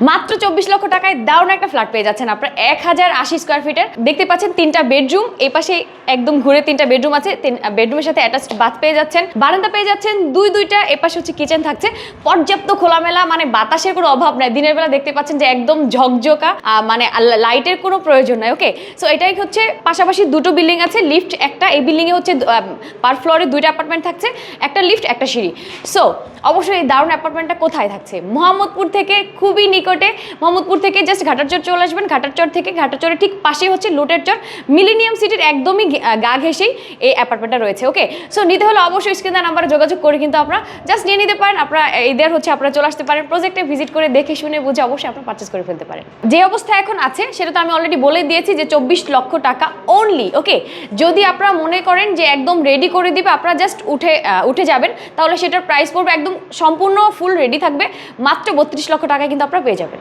মাত্র 24 লক্ষ টাকায় দারুণ একটা ফ্ল্যাট পেয়ে যাচ্ছেন আপনারা 1080 স্কয়ার ফিটের। দেখতে পাচ্ছেন তিনটা বেডরুম, এই পাশে একদম ঘুরে তিনটা বেডরুম আছে, বেডরুমের সাথে অ্যাটাচড বাথ পেয়ে যাচ্ছেন, বারান্দা পেয়ে যাচ্ছেন দুইটা, এই পাশে হচ্ছে কিচেন থাকছে, পর্যাপ্ত খোলামেলা, মানে বাতাসের কোনো অভাব নাই। দিনের বেলা দেখতে পাচ্ছেন যে একদম ঝকঝকা, মানে লাইটের কোনো প্রয়োজন নাই। ওকে, সো এটাই হচ্ছে। পাশাপাশি দুটো বিল্ডিং আছে, লিফট একটা, এই বিল্ডিংয়ে হচ্ছে পার ফ্লোরে দুইটা অ্যাপার্টমেন্ট থাকছে, একটা লিফট একটা সিঁড়ি। সো অবশ্যই এই দারুণ অ্যাপার্টমেন্টটা কোথায় থাকছে? মোহাম্মদপুর থেকে খুবই নিকটে। মোহাম্মদপুর থেকে জাস্ট ঘাটারচর চলে আসবেন, ঘাটারচরের ঠিক পাশেই হচ্ছে লুটের চর, মিলেনিয়াম সিটির একদমই গা ঘেঁষেই এই অ্যাপার্টমেন্টটা রয়েছে। ওকে, সো নিতে হলে অবশ্যই স্ক্রিনে নাম্বারে যোগাযোগ করে কিন্তু আপনারা জাস্ট নিয়ে নিতে পারেন। আপনারা এদের হচ্ছে আপনারা চলে আসতে পারেন, প্রজেক্টে ভিজিট করে দেখে শুনে বুঝে অবশ্যই আপনারা পারচেস করে ফেলতে পারেন। যে অবস্থা এখন আছে সেটা তো আমি অলরেডি বলে দিয়েছি যে 24 লক্ষ টাকা অনলি। ওকে, যদি আপনারা মনে করেন যে একদম রেডি করে দিবে, আপনারা জাস্ট উঠে যাবেন, তাহলে সেটার প্রাইস পড়বে একদম সম্পূর্ণ ফুল রেডি থাকবে মাত্র 32 লক্ষ টাকায় কিন্তু আপনারা পেয়ে যাবেন।